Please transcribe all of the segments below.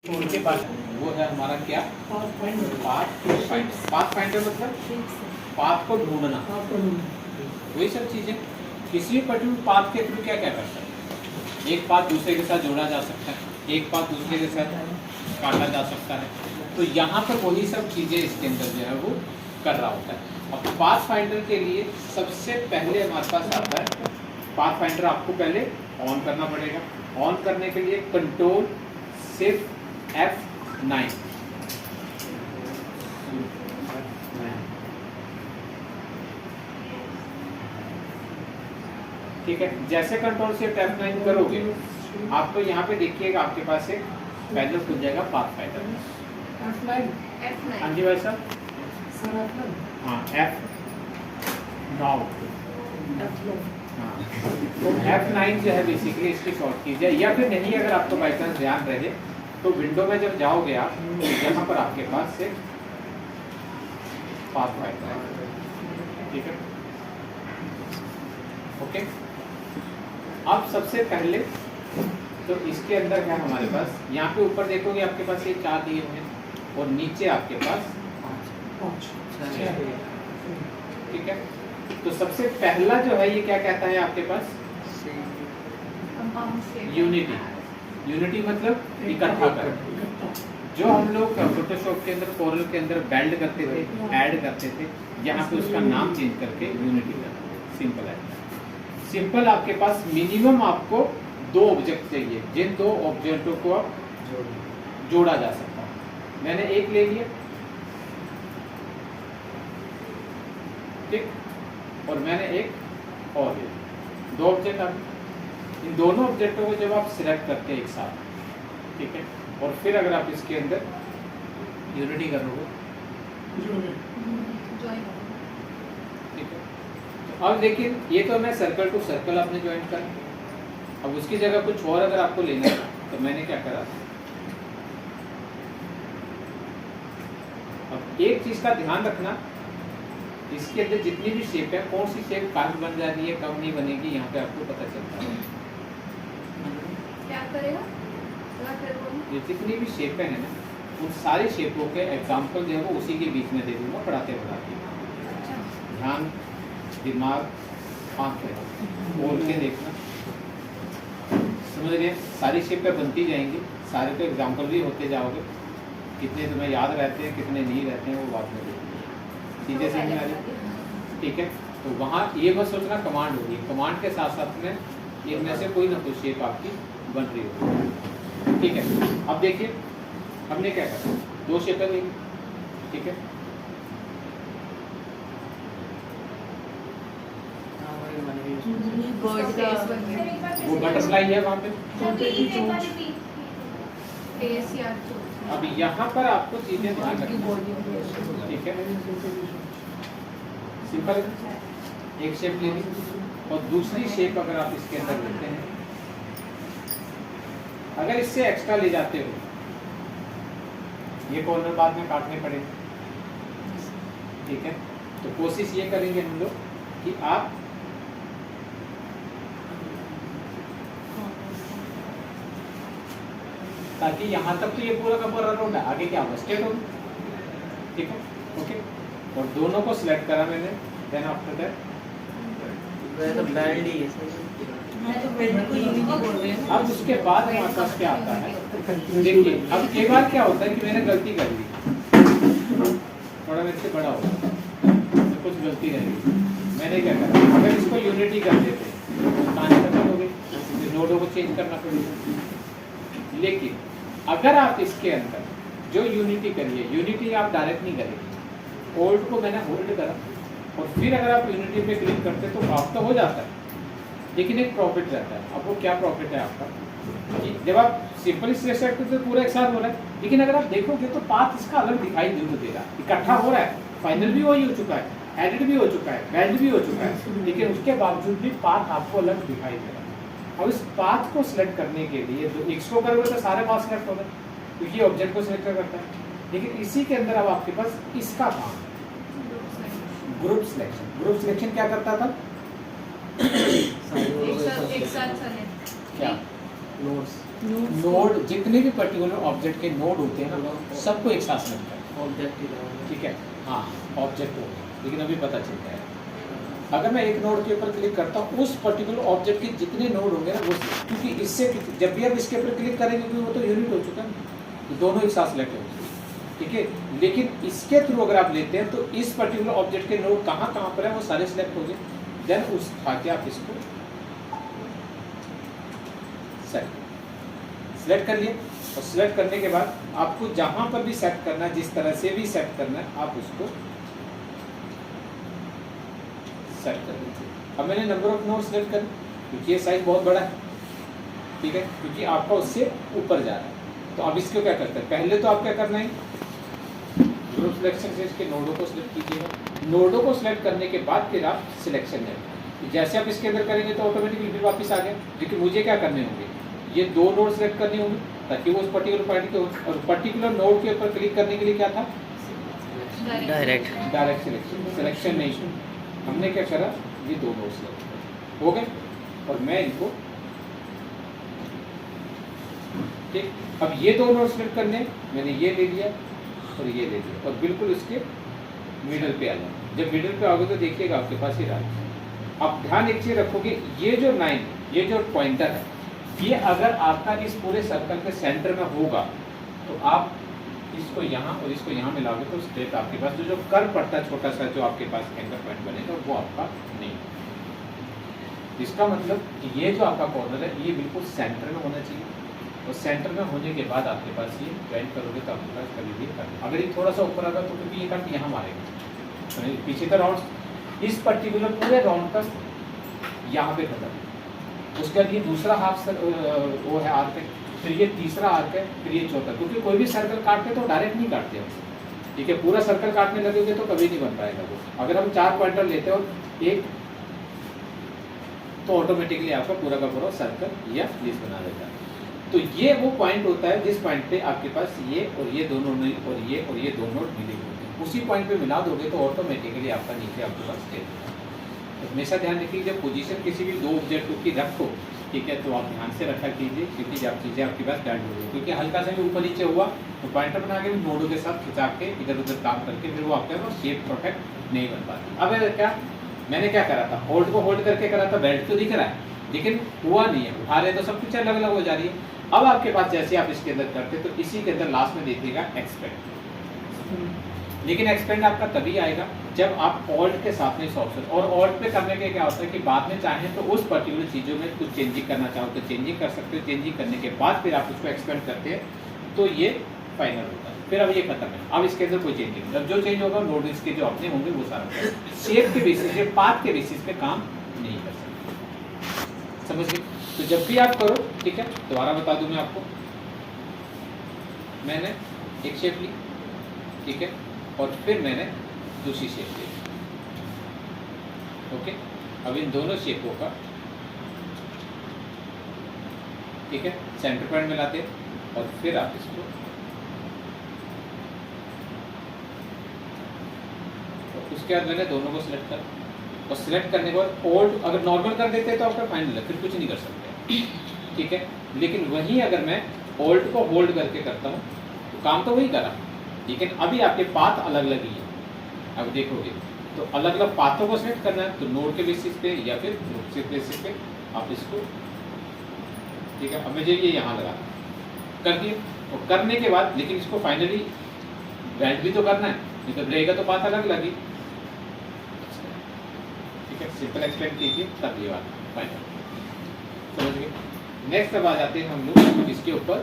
उनके पास वो है हमारा क्या पाथ फाइंडर मतलब पाथ को ढूंढना, वही सब चीज़ें। किसी भी पर्टिकुलर पाथ के थ्रू क्या क्या कर सकते हैं, एक पाथ दूसरे के साथ जोड़ा जा सकता है, एक पाथ दूसरे के साथ काटा जा सकता है। तो यहाँ पर वही सब चीज़ें इसके अंदर जो है वो कर रहा होता है। अब पाथ फाइंडर के लिए सबसे पहले हमारे पास आता है, पाथ फाइंडर आपको पहले ऑन करना पड़ेगा। ऑन करने के लिए कंट्रोल सिर्फ F9, ठीक है। जैसे कंट्रोल सिर्फ F9 करोगे आपको यहाँ पे देखिएगा आपके पास एक पैनल खुल जाएगा पाथ फाइंडर। हाँ जी भाई साहब, हाँ F9, हाँ तो F9 जो है बेसिकली इसकी शॉर्ट कीज है। या फिर नहीं, अगर आपको बाई चांस ध्यान रहे तो विंडो में जब जाओगे आप तो यहाँ पर आपके पास से पाथ फाइंडर है, ठीक है, ओके। अब सबसे पहले तो इसके अंदर है हमारे पास, यहाँ पे ऊपर देखोगे आपके पास ये 4 दिए हुए हैं और नीचे आपके पास 5, ठीक है। तो सबसे पहला जो है ये क्या कहता है आपके पास, यूनिटी। यूनिटी मतलब इकट्ठा कर, जो हम लोग फोटोशॉप के अंदर कोरल के अंदर बेल्ड करते थे, ऐड करते थे, यहाँ पे उसका नाम चेंज करके यूनिटी करते हैं। सिंपल है, सिंपल। आपके पास मिनिमम आपको 2 ऑब्जेक्ट चाहिए, जिन 2 ऑब्जेक्टों को आप जोड़ा जा सकता है। मैंने एक ले लिया, ठीक, और मैंने एक और ले लिया, 2 ऑब्जेक्ट। आप इन दोनों ऑब्जेक्टों को जब आप सिलेक्ट करते हैं एक साथ, ठीक है, और फिर अगर आप इसके अंदर यूनिटी करोगे, ठीक है, तो अब देखिए ये तो मैं सर्कल टू सर्कल आपने ज्वाइन करा। अब उसकी जगह कुछ और अगर आपको लेना है तो मैंने क्या करा, अब एक चीज का ध्यान रखना, इसके अंदर जितनी भी शेप है, कौन सी शेप कब बन जा रही है कब नहीं बनेगी, यहाँ पे आपको पता चलता है। क्या करेगा? ये जितनी भी शेपें हैं ना, उन सारी शेपों के एग्जाम्पल जो है वो उसी के बीच में दे दूंगा पढ़ाते पढ़ाते। ध्यान, दिमाग, आँखें बोल के देखना, समझ रहे हैं? सारी शेपें बनती जाएंगी, सारे तो एग्जाम्पल भी होते जाओगे। कितने तुम्हें याद रहते हैं कितने नहीं रहते हैं वो बात में सीधे समझ में आ जाए, ठीक है। तो वहाँ ये मत सोचना कमांड होगी, कमांड के साथ साथ में इनमें से कोई ना कोई शेप आपकी बन रही होगी, ठीक है। अब देखिए हमने क्या करा, 2 शेपें लेंगे, ठीक है। वो बटरफ्लाई है वहाँ पे। अब यहाँ पर आपको चीजें ध्यान रखनी, ठीक है। सिंपल, एक शेप ले ली और दूसरी शेप अगर आप इसके अंदर लेते हैं, अगर इससे एक्स्ट्रा ले जाते हो, ये कॉर्नर बाद में काटने पड़ेंगे, ठीक है। तो कोशिश ये करेंगे हम लोग कि आप ताकि यहाँ तक तो ये पूरा का पूरा रोड है, आगे क्या होगा स्ट्रेट होगा, ठीक है, ओके। और दोनों को सिलेक्ट करा मैंने, देन आफ्टर दैट अब उसके बाद हमारे पास क्या आता है, देखिए अब कई बार क्या होता है कि मैंने गलती कर ली, थोड़ा मेरे से बड़ा होगा तो कुछ गलती रहेगी। मैंने क्या करा, अगर इसको यूनिटी कर देते कहानी खत्म हो गई, नोडों को चेंज करना पड़ेगा। लेकिन अगर आप इसके अंदर जो यूनिटी करिए, यूनिटी आप डायरेक्ट नहीं करेंगे, ओल्ड को मैंने होल्ड करा और फिर अगर आप यूनिटी पे क्लिक करते तो आप तो हो जाता है, लेकिन एक प्रॉफिट रहता है। अब वो क्या प्रॉफिट है आपका, जब आप सिंपल सिलेक्ट करते तो पूरा एक साथ हो रहा है, लेकिन अगर आप देखोगे तो पाथ इसका अलग दिखाई जरूर देगा, इकट्ठा हो रहा है, फाइनल भी वही हो चुका है, एडिट भी हो चुका है, बेल्ड भी हो चुका है, लेकिन उसके बावजूद भी पाथ आपको अलग दिखाई दे रहा है। अब इस पाथ को सिलेक्ट करने के लिए तो एक्स को करोगे तो सारे पाथ सिलेक्ट हो गए, क्योंकि ऑब्जेक्ट को सिलेक्ट करता है। लेकिन इसी के अंदर अब आपके पास इसका काम ग्रुप सिलेक्शन। ग्रुप सिलेक्शन क्या करता था, एक साथ क्या नोट्स नोड जितने भी पर्टिकुलर ऑब्जेक्ट के नोड होते हैं ना सबको एक साथ सेलेक्ट करें। ऑब्जेक्ट ठीक है, हाँ ऑब्जेक्ट हो गए, लेकिन अभी पता चलता है अगर मैं एक नोड के ऊपर क्लिक करता हूँ उस पर्टिकुलर ऑब्जेक्ट के जितने नोड होंगे ना वो, क्योंकि इससे जब भी आप इसके ऊपर क्लिक करेंगे क्योंकि वो तो यूनिट हो चुका है, तो दोनों एक साथ सेलेक्ट होंगे। ठीक है, लेकिन इसके थ्रू अगर आप लेते हैं तो इस पर्टिकुलर ऑब्जेक्ट के नोड कहाँ कहाँ पर है वो सारे सिलेक्ट हो गए। देन उस आके आप इसको सेलेक्ट कर लिए, और सिलेक्ट करने के बाद आपको जहाँ पर भी सेट करना है, जिस तरह से भी सेट करना है आप उसको सेट कर लीजिए। अब मैंने नंबर ऑफ नोड सेलेक्ट कर, क्योंकि ये साइज बहुत बड़ा है, ठीक है, क्योंकि आपका उससे ऊपर जा रहा है। तो अब इसको क्या करते हैं, पहले तो आप क्या करना है ग्रुप सिलेक्शन से इसके नोडों को सिलेक्ट कीजिएगा। नोडों को सिलेक्ट करने के बाद फिर आप सिलेक्शन में जैसे आप इसके अंदर करेंगे तो ऑटोमेटिकली फिर वापस आ गए, लेकिन मुझे क्या करने होंगे, ये दो नोड सेलेक्ट करने होंगे ताकि वो उस पर्टिकुलर पॉइंट के, और पर्टिकुलर नोड के ऊपर क्लिक करने के लिए क्या था, डायरेक्ट सिलेक्शन नहीं, हमने क्या करा ये दो नोड सेलेक्ट हो गए, और मैं इनको ठीक, अब ये दो नोड सेलेक्ट करने मैंने ये ले लिया और ये ले लिया, और बिल्कुल इसके मिडल पे आ जाए। जब मिडल पे आओगे तो देखिएगा आपके पास ही रहा। अब ध्यान एक चीज रखोगे, ये जो लाइन, ये जो पॉइंटर है, ये अगर आपका इस पूरे सर्कल के सेंटर में होगा तो आप इसको यहाँ और इसको यहाँ मिलाओगे तो स्ट्रेट आपके पास जो कर्व पड़ता है छोटा सा जो आपके पास एंकर पॉइंट बनेगा वो आपका नहीं। इसका मतलब कि ये जो आपका कॉर्नर है ये बिल्कुल सेंटर में होना चाहिए, और सेंटर में होने के बाद आपके पास ये ज्वाइन करोगे तो आपके पास कभी भी कट, अगर ये थोड़ा सा ऊपर आएगा तो क्योंकि ये कट यहाँ मारेगा, तो पीछे का राउंड इस पर्टिकुलर पूरे राउंड का यहाँ पे खत्म, उसके बाद ये दूसरा हाफ वो है आर्क है, फिर ये तीसरा आर्क है, फिर ये चौथा, क्योंकि कोई भी सर्कल काटते तो डायरेक्ट नहीं काटते हम, ठीक है, पूरा सर्कल काटने लगेंगे तो कभी नहीं बन पाएगा वो। अगर हम 4 पॉइंटर लेते हैं और एक तो ऑटोमेटिकली आपका पूरा का पूरा सर्कल या लिस्ट बना देता है। तो ये वो पॉइंट होता है जिस पॉइंट पे आपके पास ये और ये दोनों और ये दो नोड मिले होते हैं, उसी पॉइंट पे मिला दोगे तो ऑटोमेटिकली आपका नीचे आपके पास स्टेट होगा। तो हमेशा ध्यान रखिए जब पोजीशन किसी भी दो ऑब्जेक्ट की रखो, ठीक है, तो आप ध्यान से रखा कीजिए, क्योंकि जब चीज़ें आपके पास टाइट हो गई, क्योंकि हल्का सा भी ऊपर नीचे हुआ तो पॉइंटर बना के नोडों के साथ खिंचा के इधर उधर काम करके फिर वो आपके पास शेप परफेक्ट नहीं बन पाती। अब क्या मैंने क्या करा था, होल्ड को होल्ड करके करा था, बेल्ट तो दिख रहा है लेकिन हुआ नहीं है, उठा रहे तो सब कुछ अलग अलग हो जा रही है। अब आपके पास जैसे आप इसके अंदर करते तो इसी के अंदर लास्ट में देखिएगा एक्सपेंड, लेकिन एक्सपेंड आपका तभी आएगा जब आप ऑल्ट के साथ में इस ऑप्शन, और ऑल्ट पे करने के क्या होता है कि बाद में चाहें तो उस पर्टिकुलर चीज़ों में कुछ चेंजिंग करना चाहो तो चेंजिंग कर सकते हो, चेंजिंग करने के बाद फिर आप उसको एक्सपेंड करते हैं तो ये फाइनल होता है, फिर अब ये खत्म है, अब इसके अंदर कोई चेंजिंग नहीं, जब जो चेंज होगा नोड इसके जो अपने होंगे वो सारा शेप के बेसिस पे, पाथ के बेसिस पे काम नहीं कर सकते, समझ गए। तो जब भी आप करो, ठीक है, दोबारा बता दूं मैं आपको, मैंने एक शेप ली, ठीक है, और फिर मैंने दूसरी शेप ली, ओके। अब इन दोनों शेपों का, ठीक है, सेंटर पॉइंट मिलाते हैं और फिर आप इसको तो उसके बाद मैंने दोनों को सिलेक्ट कर, और सिलेक्ट करने के बाद होल्ड अगर नॉर्मल कर देते हैं तो आपका फाइनल है, फिर कुछ नहीं कर सकते, ठीक है। लेकिन वहीं अगर मैं होल्ड को होल्ड करके करता हूँ तो काम तो वही करा, लेकिन अभी आपके पाथ अलग अलग ही है। अब देखोगे तो अलग अलग पाथों को सेलेक्ट करना है तो नोड के बेसिस पे या फिर ग्रुप के बेसिस पे आप इसको, ठीक है। अब मुझे ये यहाँ लगा कर दिए, और करने के बाद लेकिन इसको फाइनली ब्रांड भी तो करना है, नहीं तो रहेगा तो पाथ अलग लगी, ठीक है। सिंपल एक्सप्लेन कीजिए तब ये बात फाइनल समझ गए। नेक्स्ट अब आ जाते हैं हम लोग इसके ऊपर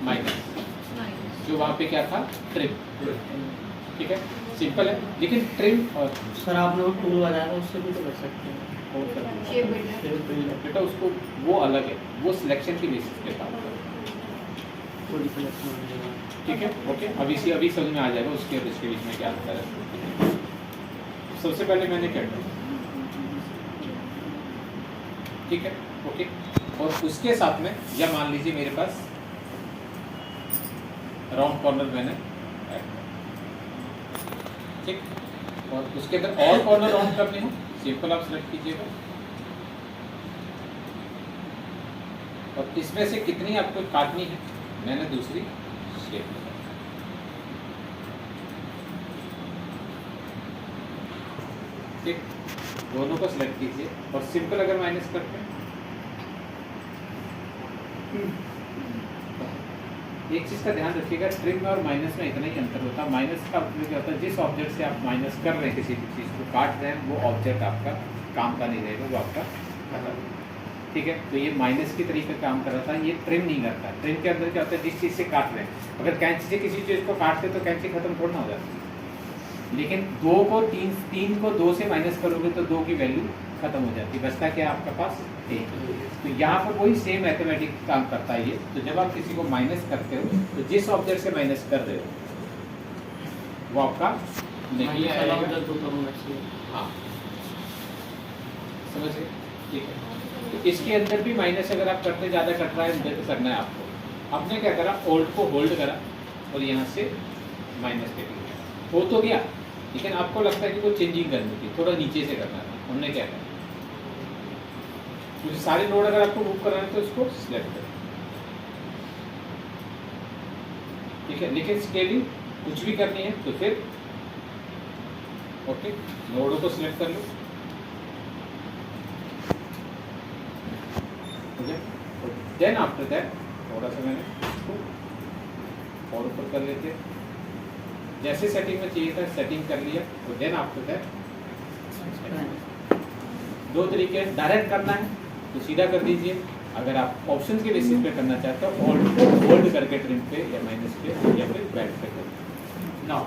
माइनस, जो वहाँ पे क्या था ट्रिम, ठीक है, सिंपल है, लेकिन ट्रिम और सर आपने वो टूल बताया उससे भी तो कर सकते हैं, बेटा उसको वो अलग है, वो सिलेक्शन की बेसिस पे काम करो, ठीक है, ओके। अभी समझ में आ जाएगा उसके और इसके बीच में क्या अंतर है। सबसे पहले मैंने क्या किया, ठीक है, ओके, और उसके साथ में या मान लीजिए मेरे पास राउंड कॉर्नर मैंने ठीक, और उसके अंदर और कॉर्नर राउंड करने हो, सिंपल आप सेलेक्ट कीजिएगा, और इसमें से कितनी आपको काटनी है, मैंने दूसरी शेप में ठीक, दोनों को सिलेक्ट कीजिए और सिंपल अगर माइनस करते हैं, एक चीज का ध्यान रखिएगा, ट्रिम में और माइनस में इतना ही अंतर होता है। माइनस का मतलब क्या होता है, जिस ऑब्जेक्ट से आप माइनस कर रहे हैं, किसी भी चीज़ को काट रहे हैं, वो ऑब्जेक्ट आपका काम का नहीं रहेगा, वो आपका खत्म। ठीक है, तो ये माइनस की तरीके काम कर रहा था, ये ट्रिम नहीं करता। ट्रिम के अंदर क्या होता है, जिस चीज़ से काट रहे हैं, अगर कैंची से किसी चीज़ को काटते तो कैंची खत्म थोड़ा ना हो जाती, लेकिन 2 को 3 को 2 से माइनस करोगे तो 2 की वैल्यू खत्म हो जाती है, बचता क्या आपका पास 1। तो यहाँ पर वही सेम मैथमेटिक काम करता है ये। तो जब आप किसी को माइनस करते हो तो जिस ऑब्जेक्ट से माइनस कर रहे हो वो आपका नहीं आएगा। हाँ, समझिए, ठीक है। तो इसके अंदर भी माइनस अगर आप करते ज़्यादा कट रहा है तो करना है आपको। आपने क्या करा, ओल्ड को होल्ड करा और यहाँ से माइनस कर दिया, हो तो गया, लेकिन आपको लगता है कि कोई चेंजिंग करनी थी, थोड़ा नीचे से करना था, हमने क्या करा, क्योंकि सारे नोड अगर आपको मूव करना है तो इसको सिलेक्ट करें, ठीक है। लेकिन स्केलिंग कुछ भी करनी है तो फिर ओके, नोडों को सिलेक्ट कर लो, देन आफ्टर दैट थोड़ा सा मैंने इसको और ऊपर कर लेते, जैसे सेटिंग में चाहिए था सेटिंग कर लिया। तो देन आफ्टर दैट 2 तरीके, डायरेक्ट करना है तो सीधा कर दीजिए, अगर आप ऑप्शन के बेसिस पे करना चाहते हो ऑल्ट को होल्ड करके ट्रिम पे या माइनस पे या फिर बैक पे करें। नाउ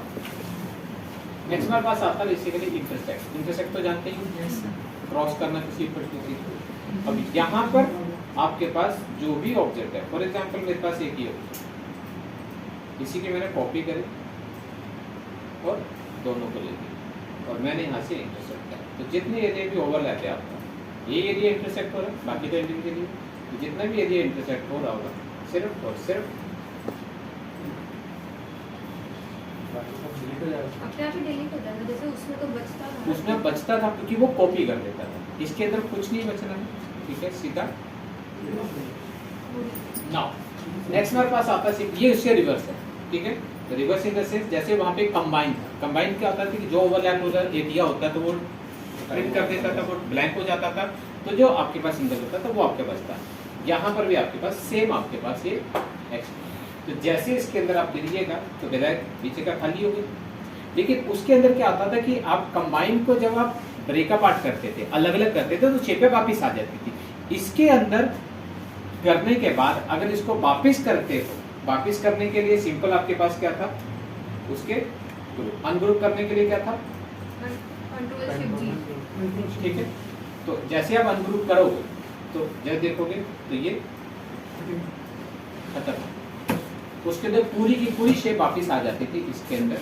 नेक्स्ट हमारे पास आता है बेसिकली इंटरसेक्ट। इंटरसेक्ट तो जानते ही, क्रॉस करना किसी पर किसी को। अब यहाँ पर आपके पास जो भी ऑब्जेक्ट है, फॉर एग्जाम्पल मेरे पास एक ही ऑब्जेक्ट, इसी की मैंने कॉपी करी और दोनों को ले ली और मैंने यहाँ से इंटरसेक्ट किया, तो जितने एरिया भी ओवरलैप है आपका, ये एरिया इंटरसेक्ट हो रहा है, बाकी तो इंडिविजुअली तो जितना भी एरिया इंटरसेक्ट हो रहा होगा सिर्फ और सिर्फ अपने आप ही डिलीट हो जाएगा, जैसे उसमें तो बचता था, उसमें बचता था क्योंकि वो कॉपी कर लेता था, इसके अंदर कुछ नहीं बचना है, ठीक है, सीधा। नाउ नेक्स्ट हमारे पास आता है, ये उसके रिवर्स है, ठीक है। तो रिवर्स इन द सेंस जैसे वहाँ पे कंबाइन था, कंबाइन क्या होता था कि जो ओवरलैप होता एरिया होता है तो वो प्रिंट कर देता था, वो ब्लैंक हो जाता था, तो जो आपके पास सिंगल होता था वो आपके पास था। यहाँ पर भी आपके पास सेम, आपके पास ये एक्स, तो जैसे इसके अंदर आप गिरिएगा तो बजाय नीचे का खाली हो गया, लेकिन उसके अंदर क्या आता था कि आप कंबाइन को जब आप ब्रेकअप आउट करते थे, अलग अलग करते थे, तो शेपें वापिस आ जाती थी। इसके अंदर करने के बाद अगर इसको वापिस करते हो, वापिस करने के लिए सिंपल आपके पास क्या था, उसके अनग्रुप करने के लिए क्या था, ठीक है। तो जैसे आप अनग्रुप करोगे तो जब देखोगे तो ये खत्म, उसके अंदर पूरी की पूरी शेप वापिस आ जाती थी इसके अंदर,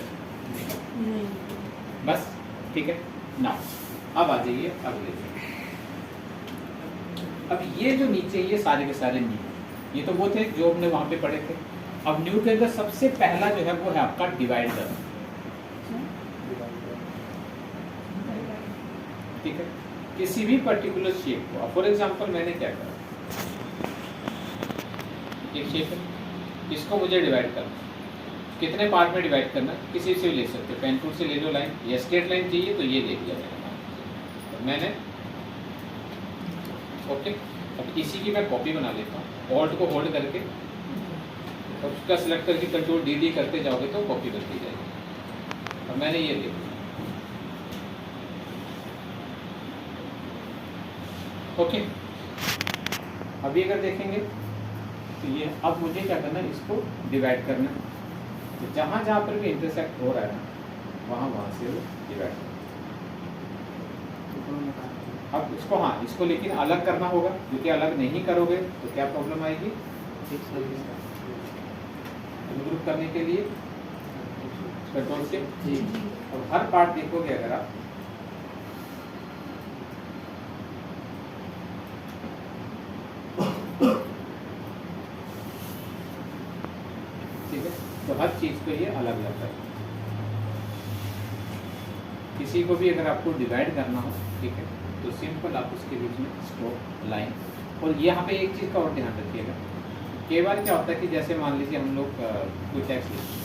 बस, ठीक है ना। अब आ जाइए अगले, अब ये जो नीचे ये सारे के सारे न्यू, ये तो वो थे जो हमने वहां पे पढ़े थे। अब न्यू के अंदर सबसे पहला जो है वो है आपका डिवाइडर, ठीक है। किसी भी पर्टिकुलर शेप को, फॉर एग्जांपल मैंने क्या करा, एक शेप है, इसको मुझे डिवाइड करना, कितने पार्ट में डिवाइड करना, किसी से भी ले सकते हो, पेन टूल से ले लो लाइन, या स्ट्रेट लाइन चाहिए तो ये ले लिया मैंने, ओके। अब इसी की मैं कॉपी बना लेता हूँ, ऑल्ट को होल्ड करके और उसका सिलेक्ट करके कंट्रोल डी करते जाओगे तो कॉपी बनती जाएगी। अब मैंने ये ले लिया, ओके। अभी अगर देखेंगे तो ये, अब मुझे क्या करना है, इसको डिवाइड करना है, तो जहाँ जहाँ पर भी इंटरसेक्ट हो रहा है ना वहाँ से वो डिवाइड करना। अब इसको, हाँ, इसको लेकिन अलग करना होगा, क्योंकि अलग नहीं करोगे तो क्या प्रॉब्लम आएगी, ग्रुप करने के लिए कंट्रोल से जी, और हर पार्ट देखोगे अगर आप, ठीक है, तो हर चीज को ये अलग अलग है। किसी को भी अगर आपको डिवाइड करना हो, ठीक है, तो सिंपल आप उसके बीच में स्ट्रोक लाइन और यहाँ पे एक चीज़ का और ध्यान रखिएगा, कई बार क्या होता है कि जैसे मान लीजिए हम लोग कोई टैक्स लिखते हैं,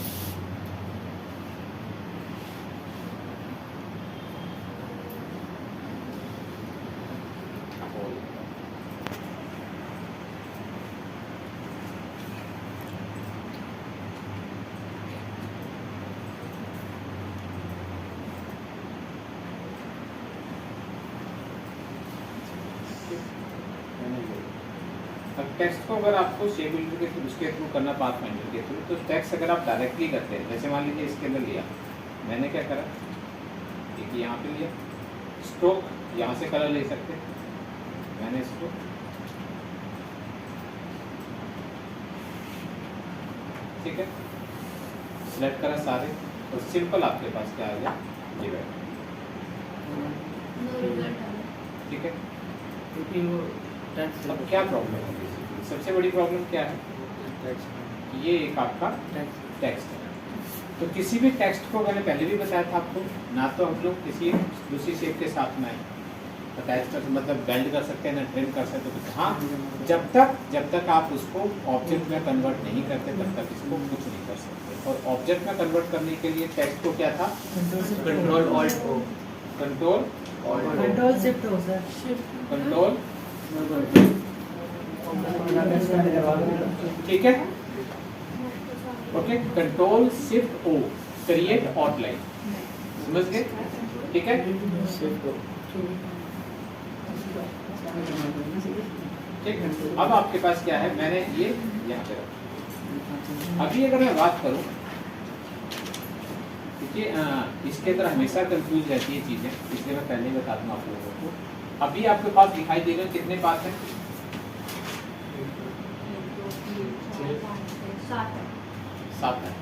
अब टेक्स्ट को अगर आपको शेड्यूल के थ्रू उसके थ्रू करना पाथ फाइंडर के थ्रू, तो टेक्स्ट अगर आप डायरेक्टली करते हैं, जैसे मान लीजिए इसके अंदर लिया, मैंने क्या करा, एक यहाँ पे लिया, स्ट्रोक यहाँ से कलर ले सकते हैं, मैंने इसको ठीक है सिलेक्ट करा सारे, और सिंपल आपके पास क्या आ गया, डिवाइड, नो रिजल्ट आ रहा। ठीक है। क्योंकि वो टैक्स अब क्या प्रॉब्लम है, सबसे बड़ी प्रॉब्लम क्या है, ये एक आपका टेक्स्ट है। तो किसी भी टेक्स्ट को मैंने पहले भी बताया था आपको, ना तो हम लोग किसी दूसरी शेप के साथ में अटैच कर मतलब बेल्ट कर सकते हैं, ना ट्रिम कर सकते हैं। हाँ, जब तक आप उसको ऑब्जेक्ट में कन्वर्ट नहीं करते तब तक इसको कुछ नहीं कर सकते। और ऑब्जेक्ट में कन्वर्ट करने के लिए टेक्स्ट को क्या था, कंट्रोल ऑल्ट ओ, कंट्रोल शिफ्ट हो सर, कंट्रोल, ठीक है, ओके, कंट्रोल शिफ्ट ओ, क्रिएट आउटलाइन, समझ गए, ठीक है, ठीक। अब आपके पास क्या है, मैंने ये यहाँ पे रखा। अभी अगर मैं बात करूं, क्योंकि इसके अंदर हमेशा कंफ्यूज रहती है चीजें, इसलिए मैं पहले ही बता दूं आप लोगों को। अभी आपके पास दिखाई दे रहे हैं कितने पाथ हैं, 7 है।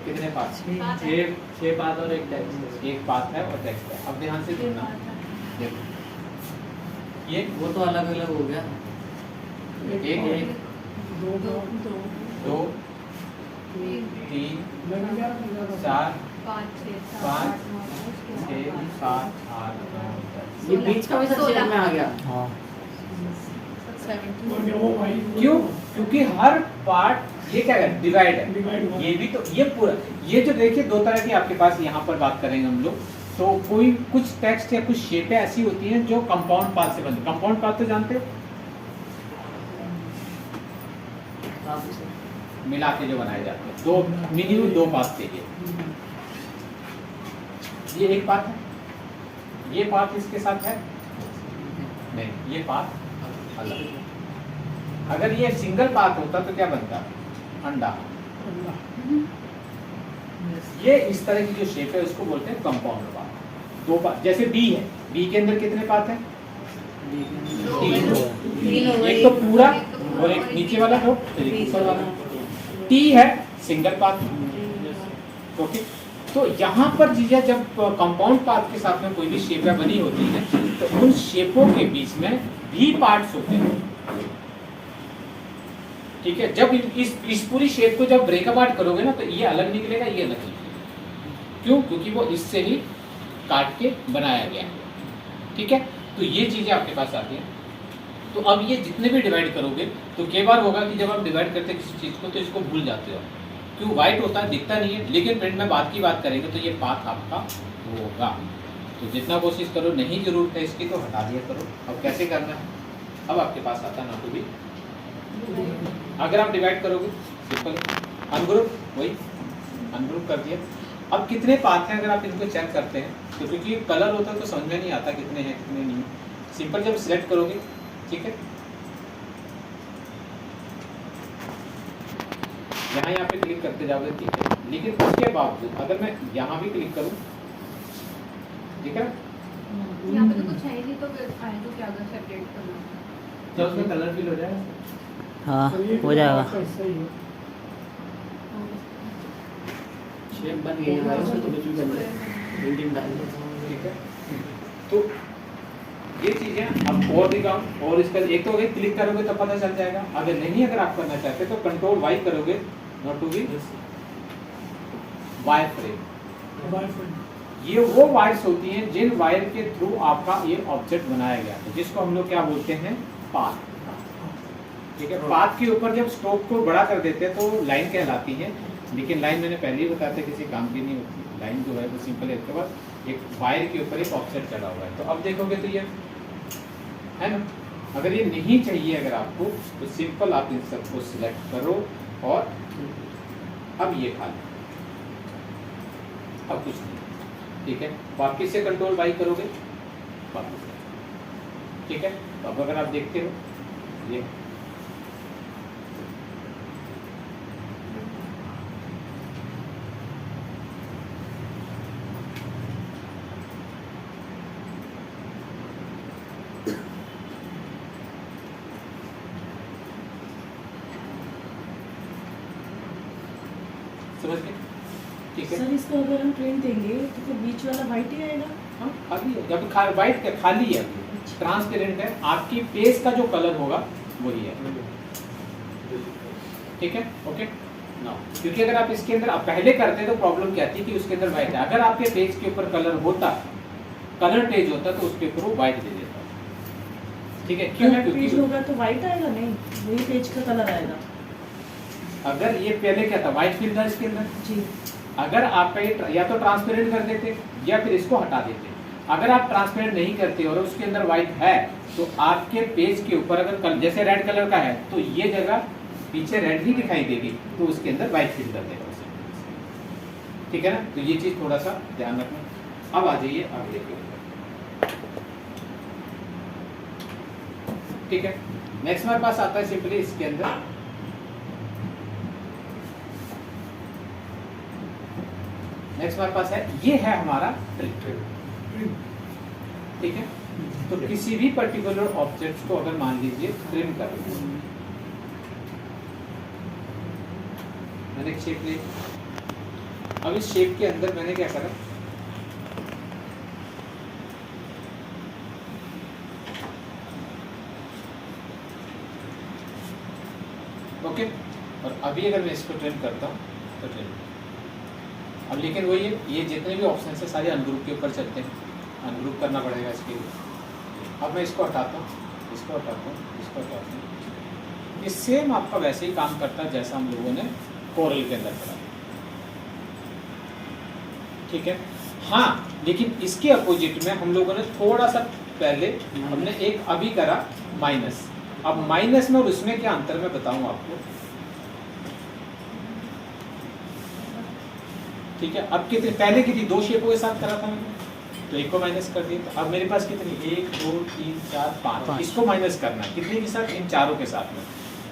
कितने पाथ, 6 पाथ और एक टैक्स, एक पाथ है और टेक्स्ट है। अब ध्यान से सुनना, देखो ये वो तो अलग अलग हो गया। एक, दो 2 3 4 5 6 5 7 6 7 8 9 10। ये बीच का भी सब शेप में आ गया। हाँ 17 क्यों? क्योंकि हर पार्ट ये क्या है, डिवाइड है। ये भी तो ये पूरा, ये जो देखिए दो तरह की आपके पास यहाँ पर बात करेंगे हम लोग। तो कोई कुछ टेक्स्ट या कुछ शेपें ऐसी होती हैं जो कंपाउंड पाथ से बनती है। कंपाउंड पाथ तो जानते हो, मिला के जो बनाए जाते हैं, दो मिनिमम 2 पाथ चाहिए। ये एक पाथ है, ये पाथ इसके साथ है नहीं, ये पाथ अलग। अगर ये सिंगल पाथ होता तो क्या बनता, अंडा। ये इस तरह की जो शेप है उसको बोलते हैं कंपाउंड पाथ। 2 पाथ, जैसे बी है, बी के अंदर कितने पाथ हैं, 3। एक तो पूरा और एक नीचे वाला हो, फिर एक ऊपर वाला। टी है सिंगल पाथ, ओके। तो यहाँ पर चीजें जब कंपाउंड पाथ के साथ में कोई भी शेपें बनी होती है तो उन शेपों के बीच में भी पार्ट्स होते हैं, ठीक है। जब इस पूरी शेप को जब ब्रेकअप आउट करोगे ना तो ये अलग निकलेगा, ये अलग निकलेगा। क्यों? क्योंकि वो इससे ही काट के बनाया गया है, ठीक है। तो ये चीजें आपके पास आती हैं। तो अब ये जितने भी डिवाइड करोगे तो कई बार होगा कि जब आप डिवाइड करते हैं किसी चीज को तो इसको भूल जाते हो। क्यों? वाइट होता है, दिखता नहीं है, लेकिन प्रिंट में बात की बात करेंगे तो ये पाथ आपका होगा। तो जितना कोशिश करो, नहीं जरूरत है इसकी तो हटा दिया करो। अब कैसे करना है, अब आपके पास आता है ना तो भी, अगर आप डिवाइड करोगे सिंपल अनग्रुप, वही अनग्रुप कर दिया। अब कितने पाथ हैं अगर आप इनको चेक करते हैं तो क्योंकि कलर होता है तो समझ में नहीं आता कितने हैं कितने नहीं। सिंपल जब सिलेक्ट करोगे, ठीक है, यहाँ पे क्लिक करते जाओगे, ठीक है। लेकिन उसके बावजूद अगर मैं यहाँ भी क्लिक करूँ, ठीक है, यहाँ पे तो कुछ है ही नहीं, तो फिर आए तो क्या अगर सेपरेट करना, तो उसमें कलर फिल हो जाएगा। हाँ हो जाएगा। शेप बन गई है, उसमें तो कुछ भी बन जाए, प्रिंटिंग डाल दो, ठीक है। तो ये चीजें अब और दिखाऊं, और इसका एक तो अगर क्लिक करोगे तो पता चल जाएगा। अगर नहीं, अगर आप करना चाहते तो कंट्रोल वाई करोगे, not to be Y frame, ये वो वायर्स होती हैं जिन वायर के थ्रू आपका ये ऑब्जेक्ट बनाया गया है, जिसको हम लोग क्या बोलते हैं, पाथ। ठीक है, पाथ के ऊपर जब स्ट्रोक को बड़ा कर देते हैं तो लाइन कहलाती है, लेकिन लाइन मैंने पहले ही बताया था किसी काम की नहीं होती। लाइन जो है वो सिंपल है, इसके बाद एक वायर के ऊपर एक ऑब्जेक्ट चढ़ा हुआ है। तो अब देखोगे तो ये है ना, अगर ये नहीं चाहिए अगर आपको, तो सिंपल आप इन सबको सिलेक्ट करो और अब ये खा लो, अब कुछ नहीं। ठीक है, वापिस से कंट्रोल वाई करोगे वापिस। ठीक है, तो अब अगर आप देखते हो ये समझ गए। ठीक है सर, इसको अगर हम प्रिंट देंगे तो फिर बीच वाला वाइट ही आएगा। हाँ, खाली है, जब वाइट का खाली है, ट्रांसपेरेंट है, आपकी पेज का जो कलर होगा वही है। ठीक है, ओके ना, क्योंकि अगर आप इसके अंदर आप पहले करते तो प्रॉब्लम क्या थी कि उसके अंदर व्हाइट है, अगर आपके पेज के ऊपर कलर होता, कलर पेज होता तो उसके ऊपर वो व्हाइट दे देता। ठीक है, क्यों? कलर पेज क्योंकि होगा तो वाइट आएगा, नहीं वही पेज का कलर आएगा। अगर ये पहले क्या था, व्हाइट फिल था इसके अंदर जी, अगर आपका ये या तो ट्रांसपेरेंट कर देते या फिर इसको हटा देते। अगर आप ट्रांसपेरेंट नहीं करते और उसके अंदर व्हाइट है तो आपके पेज के ऊपर अगर जैसे रेड कलर का है तो ये जगह पीछे रेड ही दिखाई देगी, तो उसके अंदर व्हाइट फिल कर देगा उसे। ठीक है ना, तो ये चीज थोड़ा सा ध्यान रखना। अब आ जाइए आगे के ऊपर। ठीक है, नेक्स्ट हमारे पास आता है सिंपली इसके अंदर नेक्स्ट हमारे पास है, ये है हमारा ट्रिम। ठीक है, तो किसी भी पर्टिकुलर ऑब्जेक्ट को अगर मान लीजिए ट्रिम कर, मैंने एक शेप ली, अब इस शेप के अंदर मैंने क्या करा, ओके, और अभी अगर मैं इसको ट्रिम करता हूँ तो ट्रिम। अब लेकिन वही है, ये जितने भी ऑप्शन है सारे अनग्रुप के ऊपर चलते हैं, अनग्रुप करना पड़ेगा इसके लिए। अब मैं इसको हटाता हूँ, इसको हटाता हूँ, इसको हटाता हूँ, ये सेम आपका वैसे ही काम करता है जैसा हम लोगों ने कोरल के अंदर करा। ठीक है, हाँ, लेकिन इसके अपोजिट में हम लोगों ने थोड़ा सा पहले हमने एक अभी करा माइनस। अब माइनस में और उसमें क्या अंतर मैं बताऊँ आपको। ठीक है, अब कितने पहले कितनी, दो शेपों के साथ करा था मैंने, तो एक को माइनस कर दिया। तो अब मेरे पास कितनी, 1 2 3 4 5, इसको माइनस करना है कितने के साथ, इन चारों के साथ में।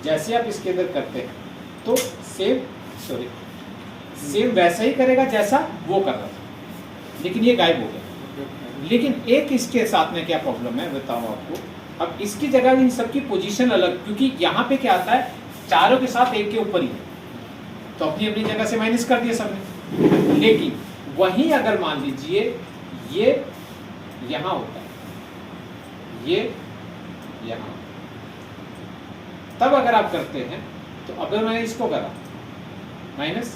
जैसे आप इसके अंदर करते हैं तो सेम वैसा ही करेगा जैसा वो कर रहा था, लेकिन ये गायब हो गया। लेकिन एक इसके साथ में क्या प्रॉब्लम है बताऊँ आपको। अब इसकी जगह इन सबकी पोजीशन अलग, क्योंकि यहाँ पे क्या आता है, चारों के साथ एक के ऊपर ही है, तो अपनी अपनी जगह से माइनस कर दिया सबने। लेकिन वहीं अगर मान लीजिए ये यहाँ होता है, ये यहाँ, तब अगर आप करते हैं तो अगर मैंने इसको करा माइनस,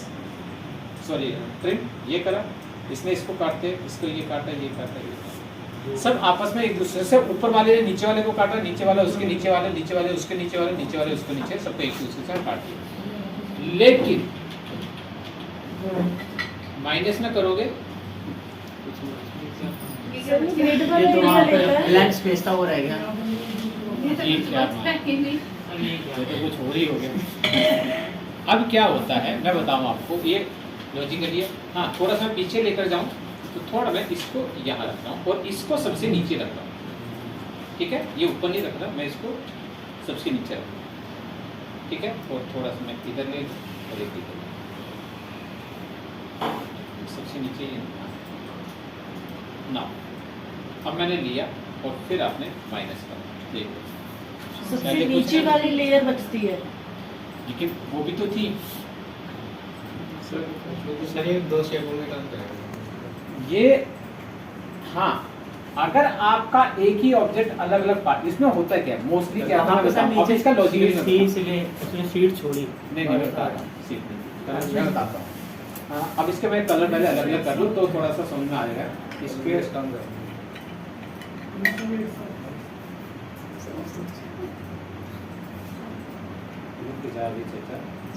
सॉरी ट्रिम, ये करा, इसने इसको काटते, इसको ये काटा, ये काटा, ये काटा, सब आपस में एक दूसरे से, ऊपर वाले ने नीचे वाले को काटा, नीचे वाला उसके नीचे वाले, नीचे वाले उसके नीचे वाले, नीचे वाले उसको नीचे, सबको एक दूसरे से काट दिया। लेकिन माइनस में करोगे सर, ये ग्रेड वाला ये तो एरिया वहाँ लेता पे है। ब्लैंक स्पेस था, वो रह गया। ये क्या ये तो कुछ हो ही हो गया। अब क्या होता है मैं बताऊं आपको, ये लॉजिकली है। हाँ, थोड़ा सा पीछे लेकर जाऊं तो थोड़ा मैं इसको यहाँ रखता हूँ और इसको सबसे नीचे रखता हूँ। ठीक है, ये ऊपर नहीं रख रहा, मैं इसको सबसे नीचे रखता हूँ। ठीक है, और थोड़ा सा मैं इधर ले और एक इधर सबसे नीचे ना। अब मैंने लिया और फिर आपने माइनस करा, देखो सबसे नीचे वाली लेयर बचती है, लेकिन वो भी तो थी। सर ये दो शेपों में काम करेगा ये, हाँ, अगर आपका एक ही ऑब्जेक्ट अलग अलग पार्ट, इसमें होता है क्या मोस्टली क्या होता है, अब इसका लॉजिक इसलिए उसने शीट छोड़ी। नहीं मैं बता रहा हूँ, मैं बताता हूँ। हाँ, अब इसके मैं कलर पहले अलग अलग कर लूँ तो थोड़ा सा समझ में आ जाएगा। इसके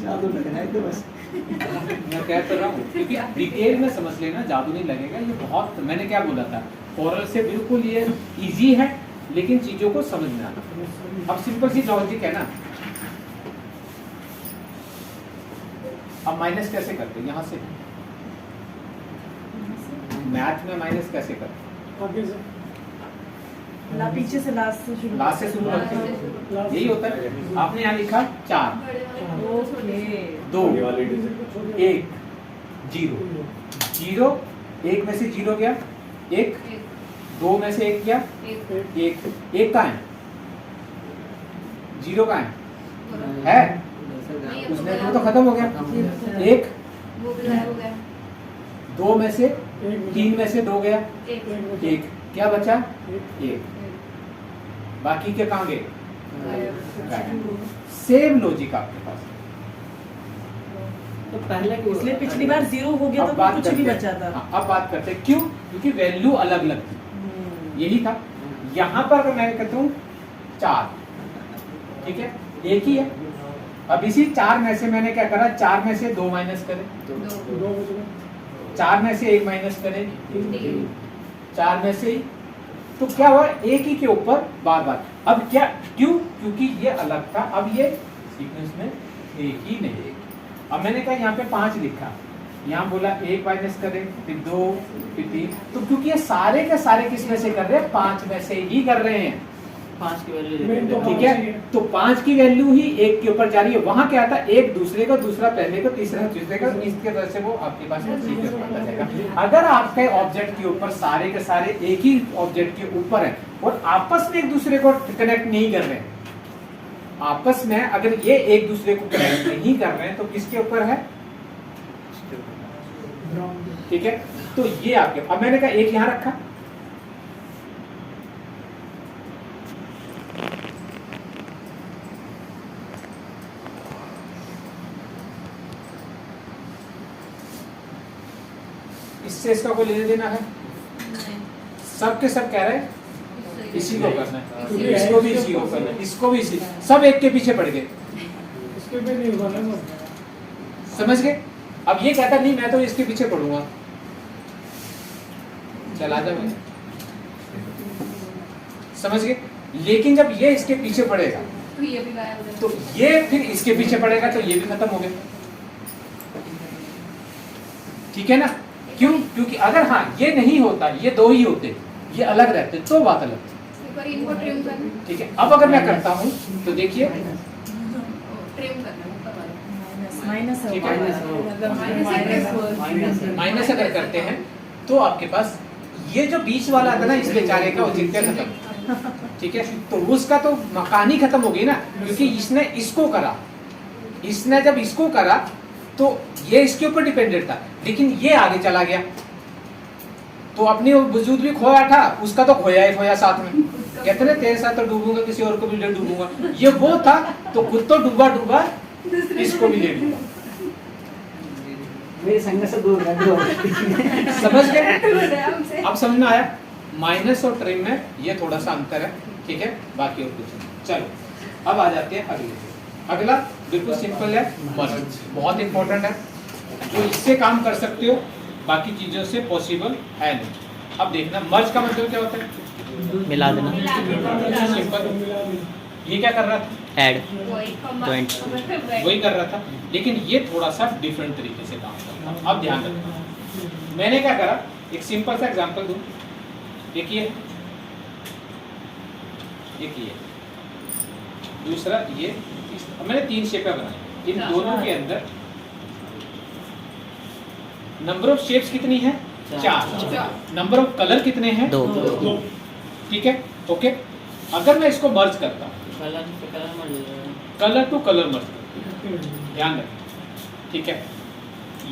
जादू लगना है तो बस। मैं कह तो रहा हूँ क्योंकि डिटेल में समझ लेना, जादू नहीं लगेगा। ये बहुत, मैंने क्या बोला था, ओरल से बिल्कुल ये इजी है, लेकिन चीजों को समझना। अब सिंपल सी लॉजिक है ना। अब माइनस कैसे करते हैं यहाँ से? मैथ में माइनस कैसे करते हैं? पीछे से लास्ट से शुरू लास्ट से शुरू करते हैं, यही होता है। आपने यहाँ लिखा 4, ओके 2, 1, 0, 0, 1 में से 0 गया, 1, 2 में से 1 गया, 1 कहाँ है? 0 कहाँ है? उसने तो खत्म हो गया। 1, 2 में से 3 में से 2 गया, 1, क्या बचा? 1, बाकी के कहाँ गए? सेम लॉजिक आपके पास। तो पहले इसलिए पिछली बार 0 हो गया अब तो बात कुछ नहीं करते बचा हैं। था। हाँ, अब बात करते हैं क्यों? क्योंकि वैल्यू अलग अलग थी, यही था। यहाँ पर अगर मैं कहता हूँ 4, ठीक है, एक ही है। अब इसी 4 में से मैंने क्या करा, 4 में से 2 माइनस करें, 4 में से 1 माइनस करें, 4 में से, तो क्या हुआ? एक ही के ऊपर बार बार। अब क्या, क्यों? क्योंकि ये अलग था, अब ये सीक्वेंस में एक ही नहीं। अब मैंने कहा यहाँ पे 5 लिखा, यहाँ बोला 1 माइनस करें, फिर 2, फिर 3, तो क्योंकि ये सारे के सारे किस में से कर रहे हैं? 5 में से ही कर रहे हैं। 5 की वैल्यू, ठीक है, तो 5 की वैल्यू ही 1 के ऊपर जा रही है। वहां क्या था? एक दूसरे का, दूसरा पहले का, तीसरा तीसरे का, इसके तरह से वो आपके पास सीक्वेंस बनता जाएगा। अगर आपके ऑब्जेक्ट के ऊपर सारे के सारे एक ही ऑब्जेक्ट के ऊपर है और आपस में एक दूसरे को कनेक्ट नहीं कर रहे हैं, आपस में अगर ये एक दूसरे को कनेक्ट नहीं कर रहे हैं तो किसके ऊपर है? ठीक है, तो ये आपके, अब मैंने कहा एक यहां रखा, इससे इसका कोई लेना देना है? सब के सब कह रहे हैं इसी को करना है, इसको भी इसी को करना है, इसको भी इसी, सब एक के पीछे पड़ गए। समझ गए? अब ये कहता नहीं मैं तो इसके पीछे पड़ूंगा, चला जा भाई, समझ गए? लेकिन जब ये इसके पीछे पड़ेगा तो ये भी गायब हो जाएगा। तो ये फिर इसके पीछे पड़ेगा तो ये भी खत्म हो गया। ठीक है ना? क्यों? क्योंकि अगर हाँ ये नहीं होता, ये दो ही होते, ये अलग रहते, तो बात अलग थी। एक बार इनको ट्रिम करना, ठीक है, अब अगर मैं करता हूँ तो देखिए, ट्रिम करना ऊपर वाला। माइनस ठीक है, माइनस माइनस अगर करते हैं तो आपके पास ये जो बीच वाला था ना इस बेचारे का, वो जितने खत्म। ठीक है, तो उसका तो मकान ही खत्म हो गई ना, क्योंकि इसने इसको करा, इसने जब इसको करा तो ये इसके ऊपर डिपेंडेंट था, लेकिन ये आगे चला गया तो अपनी वजूद भी खोया था, उसका तो खोया ही खोया साथ में। कहते ना तेरे साथ तो डूबूंगा, किसी और को भी ले डूबूंगा, ये वो था तो खुद तो डूबा डूबा, इसको भी ले डूबा। मेरे संग से दूर रख दो। समझ गए? अब समझ में आया? माइनस और ट्रिम में ये थोड़ा सा अंतर है, ठीक है, बाकी और कुछ नहीं। चलो अब आ जाते हैं अगले। अगला बिल्कुल सिंपल है, मर्ज, बहुत इंपॉर्टेंट है, जो इससे काम कर सकते हो, बाकी चीजों से पॉसिबल है नहीं। अब देखना मर्ज का मतलब क्या होता है? मिला देना, सिंपल। ये क्या कर रहा था? ऐड, जॉइंट वही कर रहा था, लेकिन ये थोड़ा सा डिफरेंट तरीके से काम करता है। अब ध्यान रखना, मैंने क्या करा, एक सिंपल सा एग्जांपल दूं। एक ये, एक ये, दूसरा ये, मैंने 3 शेपें बनाई। इन दोनों के अंदर नंबर ऑफ शेप्स कितनी है? 4। नंबर ऑफ कलर कितने हैं? 2। ठीक है, ओके। अगर मैं इसको मर्ज करता हूँ, कलर पे कलर मर जाएगा, कलर टू कलर मर्ज करता हूं, ध्यान रखें, ठीक है,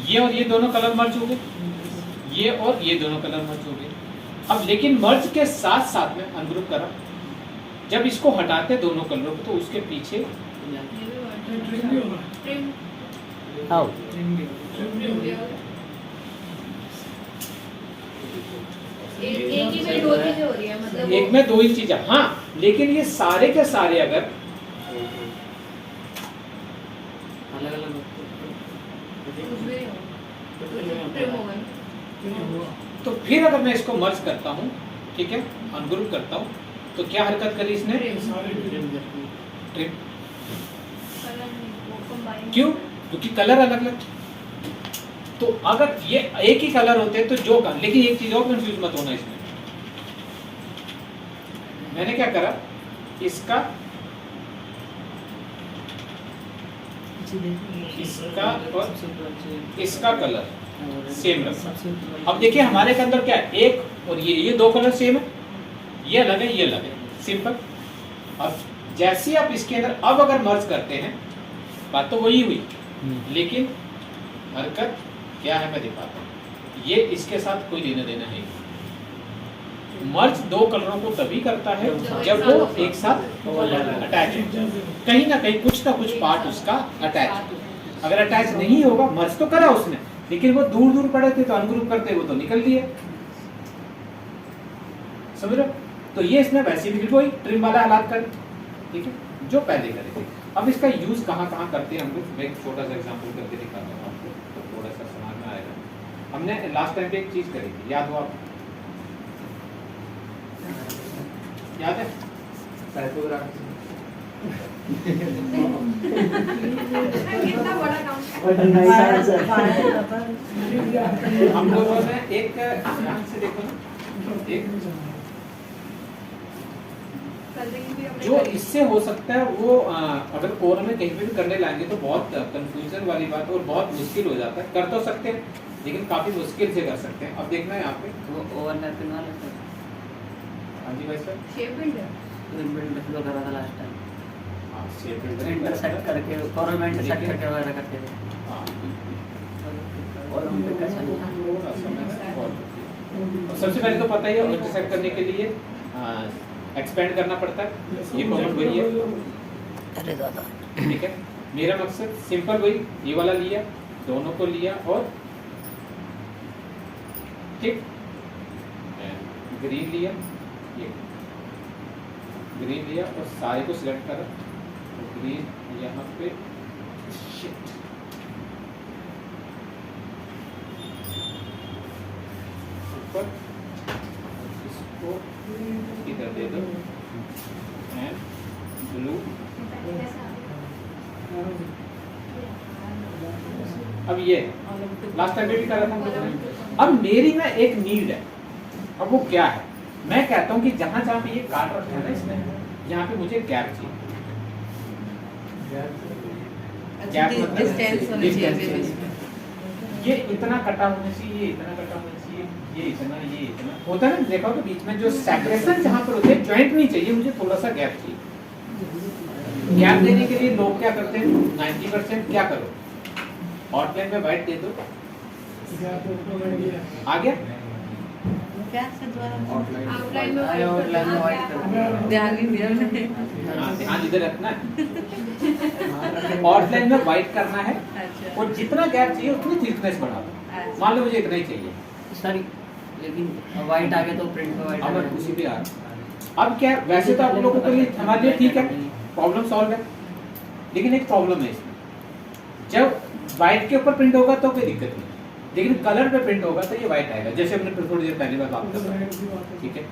ये और ये दोनों कलर मर्ज हो गए, ये और ये दोनों कलर मर्ज हो गए। अब लेकिन मर्ज के साथ साथ में अनग्रुप करा, जब इसको हटाते दोनों कलरों को तो उसके पीछे ट्रिम आओ, एक ही में दो चीजें हो रही है मतलब एक में दो ही चीजें, हाँ, लेकिन ये सारे के सारे अगर अलग अलग तो फिर अगर मैं इसको मर्ज करता हूँ, ठीक है, अनग्रुप करता हूँ, तो क्या हरकत करी इसने? ट्रिम। क्यों? क्योंकि कलर अलग अलग। तो अगर ये एक ही कलर होते तो जो कर, लेकिन एक चीज और कंफ्यूज मत होना इसमें, मैंने क्या करा, इसका और इसका कलर सेम रखा। अब देखिए हमारे के अंदर क्या है, एक और ये दो कलर सेम है, ये अलग है, ये अलग है, सिंपल। अब जैसे आप इसके अंदर अब अगर मर्ज करते हैं, बात तो वही हुई, लेकिन हरकत क्या है मैं दिखाता हूँ। ये इसके साथ कोई लेना देना नहीं। मर्ज दो कलरों को तभी करता है जब वो एक साथ अटैच हो, कहीं ना कहीं कुछ ना कुछ पार्ट उसका अटैच। अगर अटैच नहीं होगा, मर्ज तो करा उसने, लेकिन वो दूर दूर पड़े थे तो अनग्रुप करते वो तो निकल दिए, समझ रहे? तो ये इसने वैसे भी कोई ट्रिम वाला हालात कर, ठीक है, जो पहले करे थे। अब इसका यूज कहाँ कहाँ करते हैं हम लोग, मैं एक छोटा सा एग्जांपल करके दिखाता हूँ आपको, तो थोड़ा सा समझ में आएगा। हमने लास्ट टाइम पे एक चीज करी थी, याद हो आपको? याद है? कितना बड़ा काम हम लोगों ने एक ध्यान से देखो ना, एक जो इससे हो सकता है वो अगर कोर में कहीं पे भी करने लाएंगे तो बहुत कंफ्यूजन वाली बात और बहुत मुश्किल हो जाता है। कर तो सकते हैं लेकिन काफी मुश्किल से कर सकते हैं। अब देखना है यहाँ पे वो ओवरलैपिंग वाला था। हाँ जी भाई सर, शेप बिल्डर बिल्ड जो करा था लास्ट टाइम, हाँ शेप बिल्डर इंटरसेक्ट करके कॉर्नर में इंटरसेक्ट करके वगैरह करते थे। हाँ और हम पे कैसा नहीं था। थोड़ा सा मैं और सबसे पहले तो पता ही है इंटरसेक्ट करने के लिए एक्सपेंड करना पड़ता है, ये कॉमन वही है। अरे दादा, ठीक है, मेरा मकसद सिंपल वही, ये वाला लिया, दोनों को लिया और ठीक ग्रीन लिया, ये ग्रीन लिया और सारे को सिलेक्ट करा, तो ग्रीन यहाँ पे शिफ्ट, ऊपर इसको इधर दे दो एंड ब्लू। अब ये लास्ट टाइम भी कर रहा था हम लोगों ने। अब मेरी ना एक नीड है, अब वो क्या है, मैं कहता हूँ कि जहां जहां पे ये काट रखा है ना इसने, यहाँ पे मुझे गैप चाहिए। गैप मतलब distance। ये इतना कटा होना चाहिए, ये इतना कटा होना चाहिए, ये इतना होता है ना, देखो तो बीच में जो सेपरेशन जहां पर होते हैं, जॉइंट नहीं चाहिए मुझे, थोड़ा सा गैप चाहिए। गैप देने के लिए लोग क्या करते हैं, 90% क्या करो, आउटलाइन में व्हाइट दे दो, आ गया आउटलाइन में व्हाइट ध्यान नहीं दिया मैंने। ध्यान इधर रखना है, आउटलाइन में व्हाइट करना है और जितना गैप चाहिए उतनी थिकनेस बढ़ा दो। मान लो मुझे इतना ही चाहिए सॉरी, लेकिन व्हाइट आ गया तो प्रिंट पे व्हाइट अब उसी पे आ। अब क्या है, वैसे तो आप लोगों के लिए हमारे लिए ठीक है, प्रॉब्लम सॉल्व है, लेकिन एक प्रॉब्लम है इसमें, जब व्हाइट के ऊपर प्रिंट होगा तो कोई दिक्कत नहीं, लेकिन कलर पे प्रिंट होगा तो ये व्हाइट आएगा, जैसे हमने थोड़ी देर पहले बात कर रहे थे, ठीक है।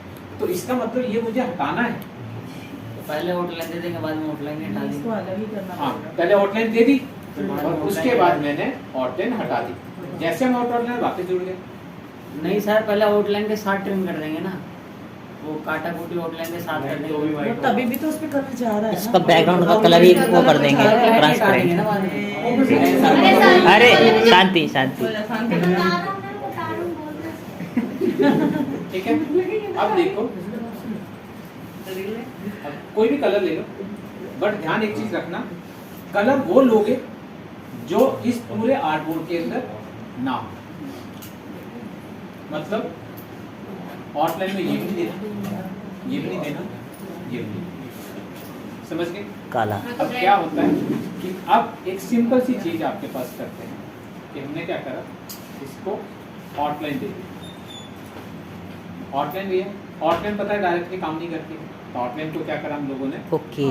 तो इसका मतलब ये मुझे हटाना है, तो पहले आउटलाइन दे देंगे, बाद में आउटलाइन हटा इसको देंगे। अलग ही करना हाँ पड़ेगा। पहले आउटलाइन दे दी और उसके बाद मैंने आउटलाइन हटा दी, जैसे हम आउटलाइन वापस जुड़ गए। नहीं सर, पहले आउटलाइन के साथ ट्रिम कर देंगे ना, वो काटा कुटी आउटलाइन के साथ कर देंगे। वो तभी भी तो उस पे कलर जा रहा है इसका ना। बैकग्राउंड का कलर ही वो कर देंगे, काटेंगे ट्रांसपेरेंट। ना बाद में। अरे शांति शांति, ठीक है, अब देखो, अब कोई भी कलर ले लो, बट ध्यान एक चीज रखना, कलर वो लोगे जो इस पूरे आर्टबोर्ड के अंदर ना हो। मतलब आउटलाइन में ये भी नहीं देना, ये भी नहीं देना, ये भी नहीं, समझ गए? काला। अब क्या होता है कि अब एक सिंपल सी चीज आपके पास करते हैं कि हमने क्या करा, इसको आउटलाइन दे दी, आउटलाइन भी है। आउटलाइन पता है डायरेक्टली काम नहीं करती, तो आउटलाइन को क्या करा हम लोगों ने, ओके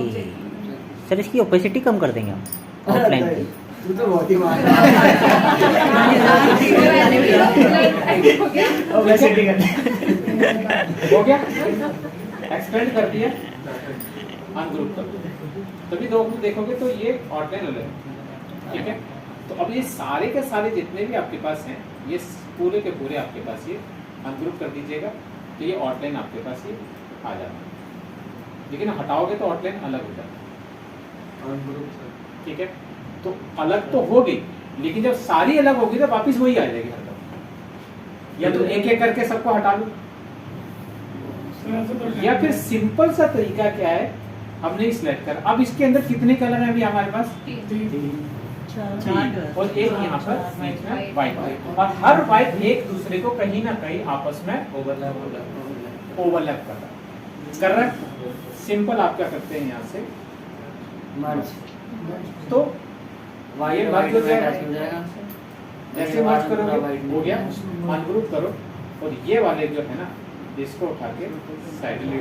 सर, इसकी ओपेसिटी कम कर देंगे हम आउटलाइन की। तू तो बहुत ही मार हो गया, एक्सपेंड कर दिया, अनग्रुप कर दिया, तभी दो ग्रुप देखोगे तो ये आउटलाइन अलग है, ठीक है। तो अब ये सारे के सारे जितने भी आपके पास हैं, ये पूरे के पूरे आपके पास ये अनग्रुप कर दीजिएगा, तो ये आउटलाइन आपके पास ये आ जाता है। लेकिन हटाओगे तो आउटलाइन अलग हो जाता है, ठीक है। तो अलग तो हो गई, लेकिन जब सारी अलग होगी तो वापिस वही आ जाएगी हरदम। या तो एक एक करके सबको हटा लो, या फिर सिंपल सा तरीका क्या है, हमने सिलेक्ट कर, अब इसके अंदर कितने कलर हैं अभी हमारे पास, और एक यहाँ पर बीच में व्हाइट, और हर व्हाइट एक दूसरे को कहीं ना कहीं आपस में ओवरलैप कर रहा है। सिंपल आप क्या करते हैं, यहाँ से मर्ज, तो वाइट मर्ज हो जाएगा। हो जाएगा। जैसे मर्ज करोगे हो गया, अनग्रुप करो, और ये वाले जो है ना, इसको उठा के साइड ले,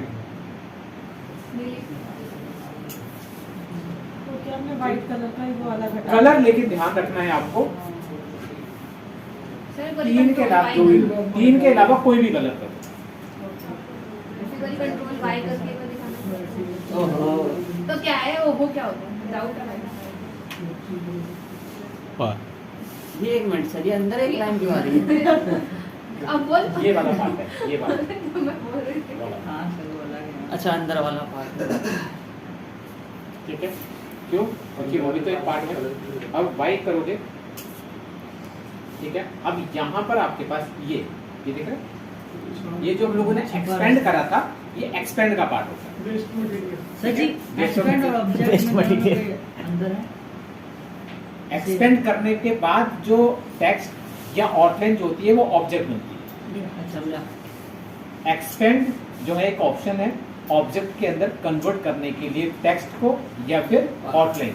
तो क्या हमने व्हाइट कलर का ही वो वाला घटा कलर, लेकिन ध्यान रखना है आपको, तीन के अलावा कोई भी कलर करो। कंट्रोल वाई करके वो दिखाना। ओहो, तो क्या है वो, क्या होता है, डाउट है। ये एक मिनट सर, ये अंदर एक लाइन क्यों आ रही है? अब बोल, ये वाला पार्ट है, ये वाला मैं बोल रही थी। हाँ सर, वो अलग है। अच्छा, अंदर वाला पार्ट, ठीक है, क्यों, क्योंकि वो भी तो एक पार्ट है। अब वाई करोगे, ठीक है। अब यहाँ पर आपके पास ये देख रहे हैं, ये जो हम लोगों ने एक्सपेंड करा था, ये एक्सपेंड का पार्ट होता है सर जी। एक्सपेंड और ऑब्जेक्ट में दोनों के अंदर है। एक्सपेंड करने के बाद जो टेक्स्ट या आउटलाइन जो होती है वो ऑब्जेक्ट बनती है। समझा। एक्सपेंड जो है एक ऑप्शन है ऑब्जेक्ट के अंदर कन्वर्ट करने के लिए टेक्स्ट को या फिर आउटलाइन।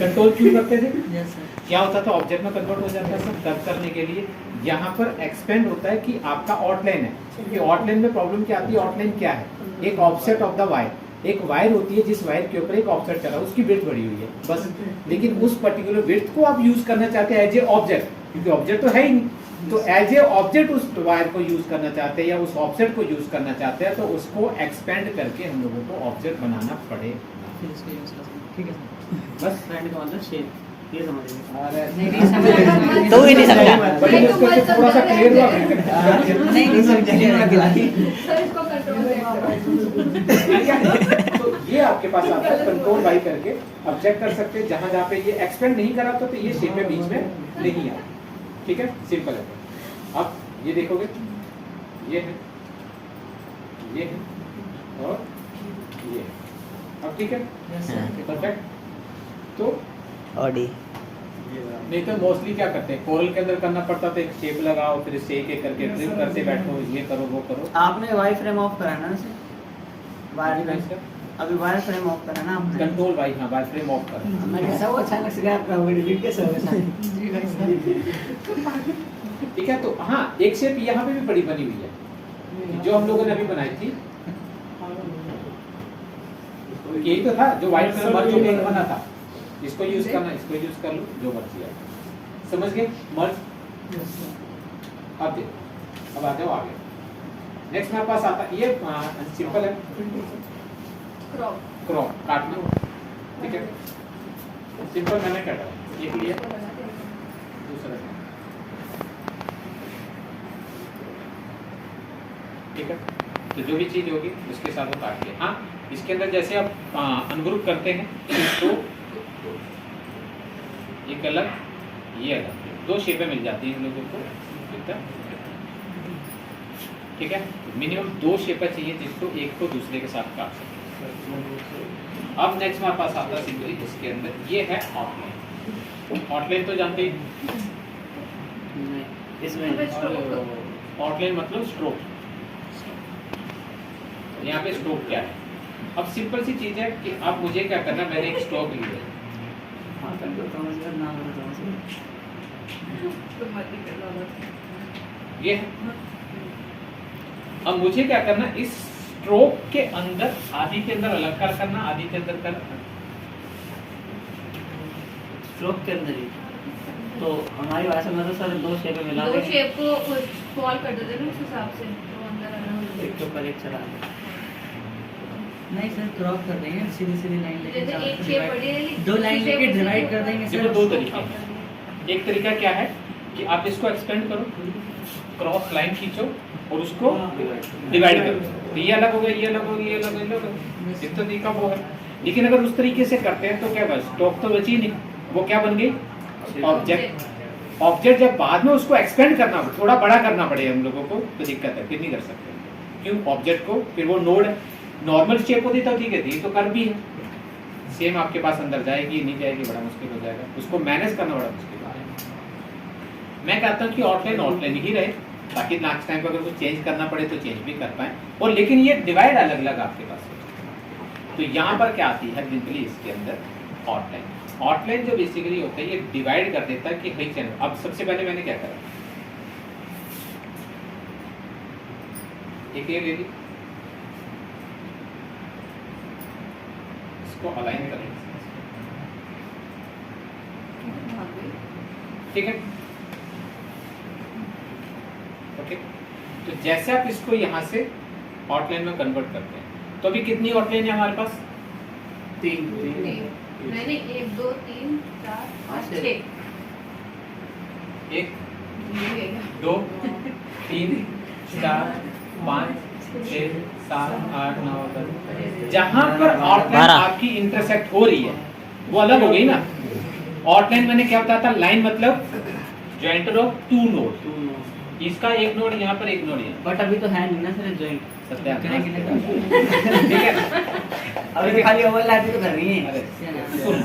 कंट्रोल क्यों करते थे, यस सर। क्या होता था, ऑब्जेक्ट में कन्वर्ट हो जाता है कट करने के लिए। यहाँ पर एक्सपेंड होता है कि आपका आउटलाइन है, क्योंकि आउटलाइन में प्रॉब्लम क्या आती है, आउटलाइन क्या है, एक ऑफसेट ऑफ द वायर, एक वायर होती है जिस वायर के ऊपर एक ऑफसेट चला, उसकी विड्थ बढ़ी हुई है बस। लेकिन उस पर्टिकुलर विड्थ को आप यूज करना चाहते हैं एज ए ऑब्जेक्ट, क्योंकि ऑब्जेक्ट तो है ही नहीं, तो एज ए ऑब्जेक्ट उस वायर को यूज करना चाहते हैं या उस ऑफसेट को यूज करना चाहते हैं, तो उसको एक्सपेंड करके हम लोगों को ऑब्जेक्ट बनाना पड़ेगा। ठीक है सर, बस फ्रेंड का मतलब शेप, ये समझ गए। अरे नहीं समझ, तो ही नहीं समझा। बड़ी मुश्किल से थोड़ा सा क्लियर हुआ नहीं समझ, सर इसको कंट्रोल तो ये आपके पास आता है कंट्रोल वाई करके अब चेक कर सकते हैं, जहां जहां पे ये एक्सपेंड नहीं करा तो ये शेप में बीच में नहीं आया, ठीक है, सिंपल है। अब ये देखोगे, ये है, ये है और ये है। अब ठीक है, परफेक्ट। तो ऑडी नहीं तो मोस्टली क्या करते हैं, कोरल के अंदर करना पड़ता था, एक शेप लगाओ, फिर इससे एक एक करके ट्रिम करते बैठो, ये करो वो करो। आपने वाई फ्रेम ऑफ करा ना सर, वायर फ्रेम, अभी वायर फ्रेम ऑफ करा ना आपने। कंट्रोल वाई, हाँ वायर फ्रेम ऑफ कर। मैं कैसा वो अचानक से गैप का डिलीट कैसे हो गया? जी भाई सर। ठीक है, तो हाँ एक शेप यहाँ पे भी बड़ी बनी हुई है जो हम लोगों ने अभी बनाई थी, यही तो था जो व्हाइट कलर मर्ज होके बना था। इसको यूज करना, इसको यूज कर लो, जो मर्जी है, समझ गए मर्ज। अब देखो, अब आ जाओ आगे। नेक्स्ट मेरे पास आता ये सिंपल है, क्रॉप काटना, ठीक है, सिंपल मैंने काटा, एक लिया दूसरा, ठीक है। तो जो भी चीज होगी उसके साथ वो काट लिया। हाँ, इसके अंदर जैसे आप अनग्रुप करते हैं तो एक अलग, ये अलग, दो शेपें मिल जाती हैं इन लोगों को, ठीक है। मिनिमम दो शेपें चाहिए जिसको एक को दूसरे के साथ काट सके। अब नेक्स्ट हमारे पास आता है सिंपली इसके अंदर ये है आउटलाइन। आउटलाइन तो जानते ही, इसमें आउटलाइन मतलब स्ट्रोक। यहाँ पे स्ट्रोक क्या है, अब सिंपल सी चीज है कि अब मुझे क्या करना, मैंने एक स्ट्रोक लिया, ये है। अब मुझे क्या करना, इस स्ट्रोक के अंदर आधी के अंदर अलग कर करना, आधी के अंदर कर, स्ट्रोक के अंदर ही। तो हमारी भाषा में तो सर दो शेप में मिला दो देंगे। शेप को फॉल कर देते हैं ना उस हिसाब से, तो अंदर आना हो एक के ऊपर एक चढ़ा दें। नहीं सर क्रॉस कर देंगे, सीधी सीधी लाइन लेके जैसे एक divide- शेप बड़ी है, दो लाइन दूसरी लेके shape डिवाइड उसी कर को- देंगे देखो सर। दो तरीके। एक तरीका क्या है कि आप इसको एक्सपेंड करो, क्रॉस लाइन खींचो और उसको डिवाइड करो, तो ये अलग हो गया, ये अलग हो गया, ये अलग हो गया, इस तरीका वो है। लेकिन अगर उस तरीके से करते हैं तो क्या बस स्टॉक तो बची नहीं, वो क्या बन गई, ऑब्जेक्ट। ऑब्जेक्ट जब बाद में उसको एक्सपेंड करना, थोड़ा बड़ा करना पड़े हम लोगों को, तो दिक्कत है, फिर नहीं कर सकते। क्यों, ऑब्जेक्ट को फिर वो नोड है, नॉर्मल शेप होती तो ठीक है थी, तो कर भी है सेम आपके पास अंदर जाएगी नहीं जाएगी, बड़ा मुश्किल हो जाएगा, उसको मैनेज करना बड़ा मुश्किल है। मैं कहता हूँ कि आउटलाइन आउटलाइन ही रहे, ताकि नेक्स्ट टाइम अगर कुछ चेंज करना पड़े तो चेंज भी कर पाए। और लेकिन ये डिवाइड अलग अलग आपके पास है, तो यहाँ पर क्या आती है सिंपली इसके अंदर आउटलाइन। आउटलाइन जो बेसिकली होता है ये डिवाइड कर देता है कि भाई चैनल। अब सबसे पहले मैंने क्या करा, एक ये ले ली, इसको अलाइन करें, ठीक है, ओके। तो जैसे आप इसको यहां से आउटलाइन में कन्वर्ट करते हैं, तो अभी कितनी आउटलाइन है हमारे पास, तीन। मैंने 1 2 3 4 5 6 1 2 3 4 5 6 7 8 9 10। जहां पर आउटलाइन 12 आपकी इंटरसेक्ट हो रही है वो अलग हो गई ना। आउटलाइन मैंने क्या बताया था, लाइन मतलब जॉइंटर ऑफ टू नोड, इसका एक नोड यहाँ पर, एक नोड यहाँ। बट अभी तो है नहीं ना सर जॉइंट। सत्यानाश। ठीक ठीक है, अभी तो खाली ओवरलैप ही तो कर रही है। अरे सुन,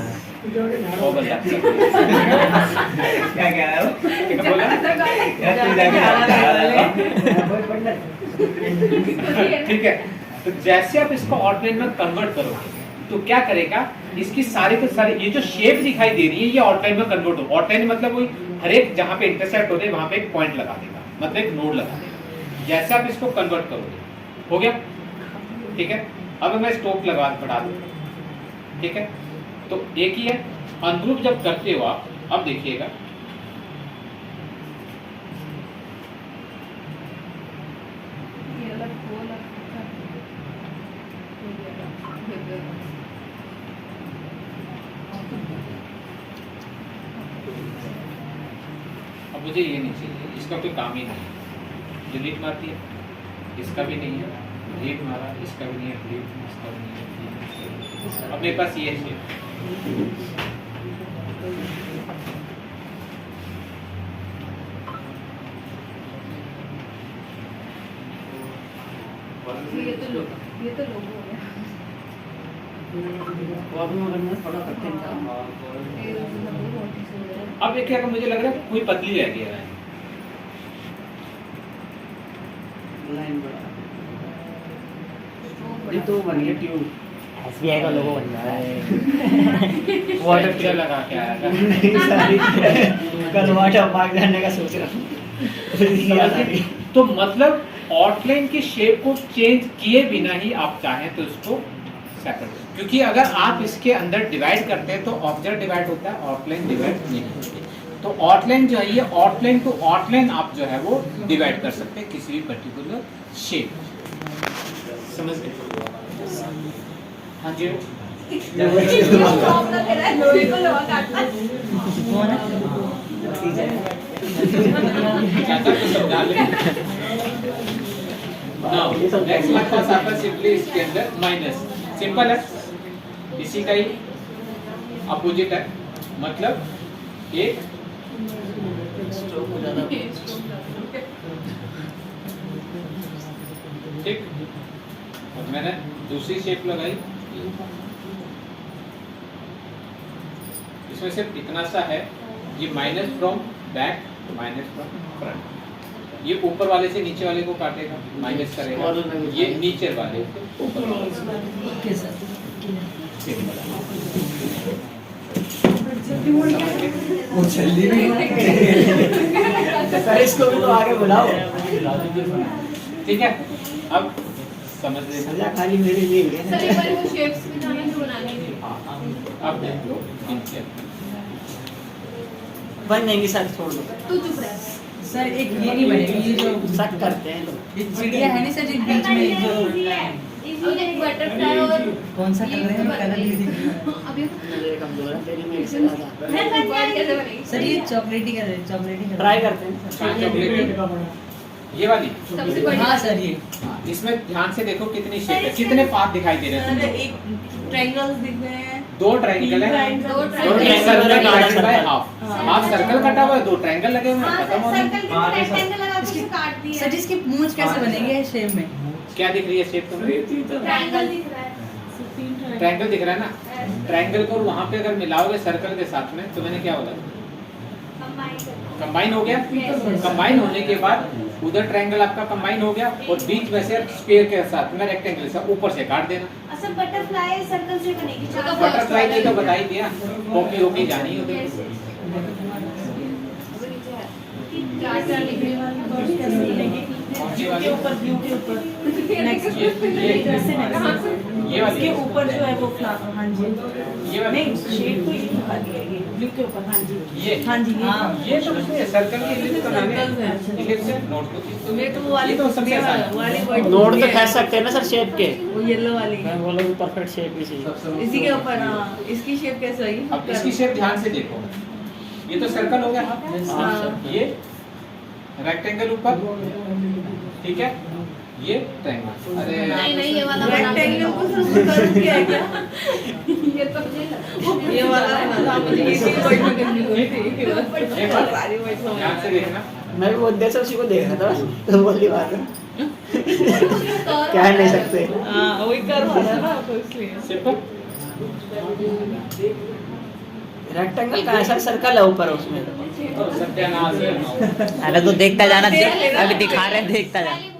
ओवरलैप क्या कह रहा हो? क्या बोला? ठीक है, तो जैसे आप इसको आउटलाइन में कन्वर्ट करोगे तो क्या करेगा, इसकी सारे के सारे ये जो शेप दिखाई दे रही है ये आउटलाइन में कन्वर्ट हो। आउटलाइन मतलब वही हर एक जहाँ पे इंटरसेक्ट होते हैं वहां पे एक पॉइंट लगा देगा, मतलब एक नोड लगा देगा। जैसे आप इसको कन्वर्ट करोगे, हो गया, ठीक है। अब मैं स्टोक लगा बढ़ा दूँ, ठीक है, तो एक ही है। अनग्रुप जब करते हो आप, अब देखिएगा ये अलग वो अलग अब मुझे ये नहीं चाहिए, इसका कोई काम ही नहीं है। डिलीट मार दिया, इसका भी नहीं है, डिलीट मारा, इसका भी नहीं है, डिलीट, इसका भी नहीं है, delete। अब मेरे पास ये है, ये तो लोगो हो गया। प्रॉब्लम अगर मैं थोड़ा करते हैं ये लोगो बहुत ही सुंदर है। अब देखिए, अगर मुझे लग रहा है कोई पतली रह गया है, लाइन बढ़ा। ये तो बन गया ट्यूब। एसबीआई का लोगो बन रहा है। वाटर क्या लगा के आया था। कल वाटर पार्क जाने का सोच रहा हूँ। तो मतलब आउटलाइन की शेप को चेंज किए बिना ही आप चाहें तो इसको सेपरेट, क्योंकि अगर आप इसके अंदर डिवाइड करते हैं तो ऑब्जेक्ट डिवाइड होता है, आउटलाइन डिवाइड नहीं होती। तो आउटलाइन जो है ये आउटलाइन टू आउटलाइन आप जो है वो डिवाइड कर सकते हैं किसी भी पर्टिकुलर शेप। समझ गए? हाँ जी, नेक्स्ट हमारे पास आता है सिंपली इसके अंदर माइनस। सिंपल है, इसी का ही अपोजिट है, मतलब एक स्ट्रोक हो जाता है। ठीक, और मैंने दूसरी शेप लगाई, इसमें सिर्फ इतना सा है, ये minus from back, minus from front. ये ऊपर वाले से नीचे वाले को काटेगा, माइनस करेगा, ये नीचे वाले से ऊपर वाले से। Okay sir. सिंपल है। वो जल्दी भी सर इसको भी तो आगे बुलाओ। ठीक है, अब समझ ले। सजा खाली मेरे लिए ही सर है। एक बार वो शेप्स भी जाने जो बनाने हैं। अब देख लो इनके बन जाएंगी सर, छोड़ दो। तू चुप रह। सर एक ये नहीं बनेगी, ये जो शक करते हैं लोग। ये चिड़िया है नहीं सर, जो बीच में जो और एक बटरफ्लाई और कौन सा कलर है, कलर नहीं दिख रहा। अभी नजर कमजोर है तेरी मेरे से ज्यादा। वर्ड कैसे बनेगी? सर ये चॉकलेटी कलर है, चॉकलेटी कलर। ट्राई करते हैं। हाँ, चॉकलेट ये वाली। सबसे बड़ी हाँ सर ये हाँ, इसमें ध्यान से देखो कितनी शेप है, कितने पाथ दिखाई दे रहे हैं तुमको? एक ट्रायंगल्स दिख रहे हैं, दो ट्रायंगल है, दो एक ट्रायंगल सर्कल एक divided by circle. Half. Half circle कटा हुआ है, दो ट्रायंगल लगे हुए हैं, खत्म हो गया। रेक्टेंगल लगा के काट दिया। सर इसकी मूंछ कैसे बनेगी शेप में? क्या दिख रही है शेप तुम्हें? ट्रायंगल दिख रहा है। ट्रायंगल दिख रहा है ना? ट्रायंगल को वहां पे अगर मिलाओगे सर्कल के साथ में तो मैंने क्या बोला? कंबाइन हो गया। कंबाइन होने के बाद उधर ट्रायंगल आपका कंबाइन हो गया और बीच में से स्क्वायर के साथ में रेक्टेंगल से ऊपर से काट देना। अच्छा बटरफ्लाई सर्कल से बनेगी। बटरफ्लाई की तो बता ही दिया, कॉपी रोकी जानी होती है। चार लिखने वाली बर्ड्स कैसे बनेगी? ये वाली? के ऊपर ब्लू के ऊपर नेक्स्ट ये इधर से next। ये वाली? इसके ऊपर जो है वो फ्लावर। हाँ जी ये वाली? नहीं शेड तो ये दिखा दिया ये ब्लू के ऊपर। हाँ जी ये? हाँ जी ये तो कुछ नहीं है, सर्कल की इलिप्स बनाने हैं। इलिप्स है, नोट को ये तो वो वाली ये तो सबसे आसान है। वाली वर्ड नोट तो खींच सकते हैं ना सर शेप के। वो येलो वाली मैं बोला कि परफेक्ट शेप ही चाहिए। इसी के ऊपर। हाँ इसकी शेप कैसे होगी? अब इसकी शेप ध्यान से देखो, ये तो सर्कल हो गया, हाँ। ये रेक्टेंगल ऊपर, ठीक है, ये ट्रायंगल। अरे नहीं नहीं ये वाला बना रेक्टेंगल को सिर्फ कर्व किया है क्या? ये तो ये वाला बना मुझे इसी वर्ड में कंफ्यूज हुई थी। एक बार सारी वर्ड समझ ध्यान से देखना। मैं भी वो उद्देश्य से उसी को देख रहा था बस। तो बोली बात है, कह नहीं सकते। हाँ वही कर्व होता है ना तो इसलिए। सिंपल। रेक्टेंगल का ऐसा सर्कल है ऊपर उसमें। सत्यानाश है। अरे तो देखता जाना, अभी दिखा रहे हैं, देखता जाना।